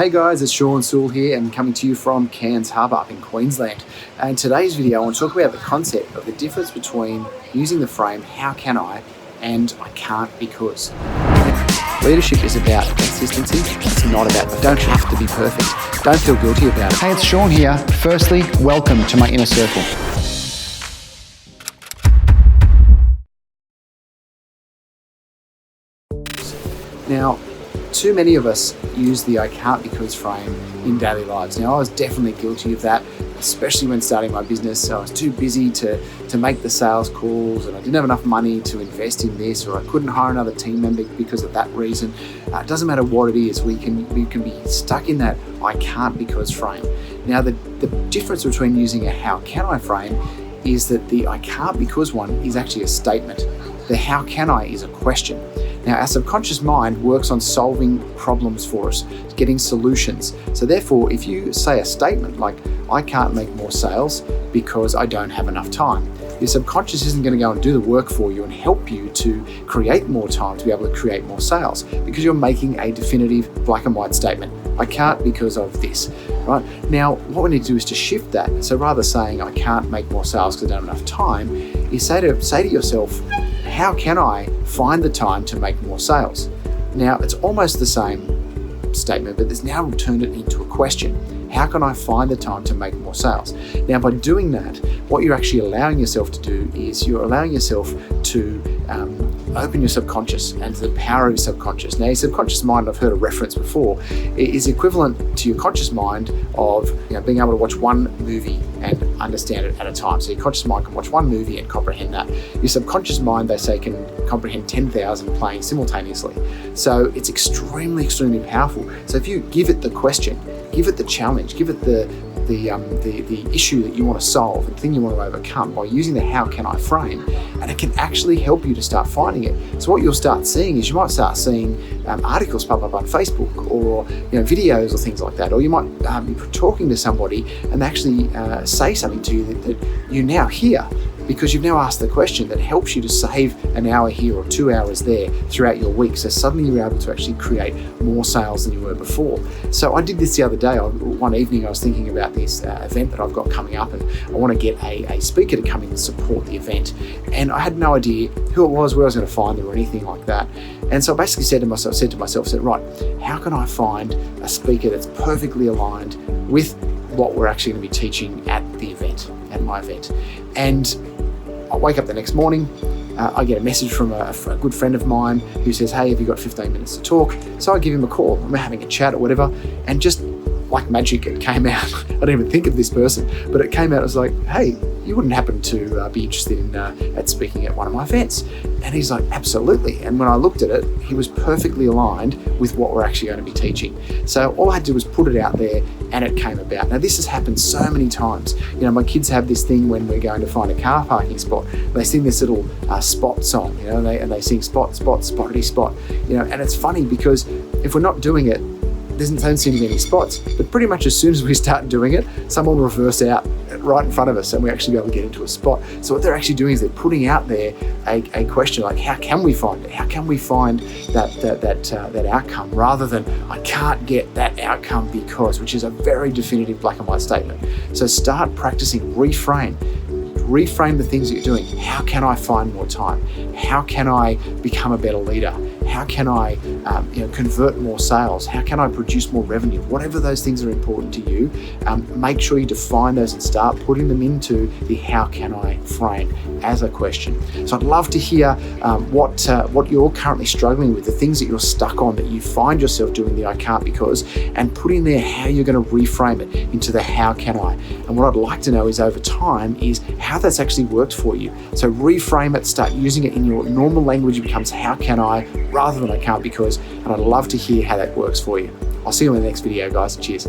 Hey guys, it's Soole here and coming to you from Cairns Harbour up in Queensland. And in today's video I want to talk about the concept of the difference between using the frame how can I and I can't because. Leadership is about consistency, it's not about you don't have to be perfect. Don't feel guilty about it. Hey, it's Sean here. Firstly, welcome to my inner circle. Now, too many of us use the I can't because frame in daily lives. Now, I was definitely guilty of that, especially when starting my business. I was too busy to make the sales calls, and I didn't have enough money to invest in this, or I couldn't hire another team member because of that reason. It doesn't matter what it is, we can be stuck in that I can't because frame. Now, the difference between using a how can I frame is that the I can't because one is actually a statement. The how can I is a question. Now, our subconscious mind works on solving problems for us, getting solutions. So therefore, if you say a statement like, I can't make more sales because I don't have enough time, your subconscious isn't going to go and do the work for you and help you to create more time to be able to create more sales, because you're making a definitive black and white statement. I can't because of this, right? Now, what we need to do is to shift that. So rather saying I can't make more sales because I don't have enough time, is say to yourself, how can I find the time to make more sales? Now, it's almost the same statement, but there's now turned it into a question. How can I find the time to make more sales? Now, by doing that, what you're actually allowing yourself to do is you're allowing yourself to open your subconscious and to the power of your subconscious. Now, your subconscious mind, I've heard a reference before, is equivalent to your conscious mind of being able to watch one movie and understand it at a time. So your conscious mind can watch one movie and comprehend that. Your subconscious mind, they say, can comprehend 10,000 playing simultaneously. So it's extremely, extremely powerful. So if you give it the question, give it the challenge, give it the issue that you want to solve, the thing you want to overcome, by using the how can I frame, and it can actually help you to start finding it. So what you'll start seeing is you might start seeing articles pop up on Facebook, or videos or things like that, or you might be talking to somebody and they actually say something to you that you now hear, because you've now asked the question that helps you to save an hour here or 2 hours there throughout your week. So suddenly you're able to actually create more sales than you were before. So I did this the other day. One evening I was thinking about this event that I've got coming up, and I want to get a speaker to come in and support the event. And I had no idea who it was, where I was going to find them, or anything like that. And so I basically said to myself, right, how can I find a speaker that's perfectly aligned with what we're actually going to be teaching at the event, at my event? And I wake up the next morning, I get a message from a good friend of mine who says, hey, have you got 15 minutes to talk? So I give him a call, we're having a chat or whatever, and just like magic, it came out. I didn't even think of this person, but it came out as like, hey, you wouldn't happen to be interested in at speaking at one of my events? And he's like, absolutely. And when I looked at it, he was perfectly aligned with what we're actually going to be teaching. So all I had to do was put it out there, and it came about. Now, this has happened so many times. My kids have this thing when we're going to find a car parking spot. They sing this little spot song, and they sing spot, spot, spottity spot. And it's funny because if we're not doing it, there doesn't seem to be any spots. But pretty much as soon as we start doing it, someone will reverse out right in front of us, and we actually be able to get into a spot. So what they're actually doing is they're putting out there a question like, how can we find it? How can we find that outcome, rather than I can't get that outcome because, which is a very definitive black and white statement. So start practicing, reframe the things that you're doing. How can I find more time? How can I become a better leader? How can I convert more sales? How can I produce more revenue? Whatever those things are important to you, make sure you define those and start putting them into the how can I frame as a question. So I'd love to hear what you're currently struggling with, the things that you're stuck on, that you find yourself doing the I can't because, and put in there how you're going to reframe it into the how can I. And what I'd like to know is, over time, is how that's actually worked for you. So reframe it, start using it in your normal language. It becomes how can I rather than I can't because, and I'd love to hear how that works for you. I'll see you in the next video, guys. Cheers.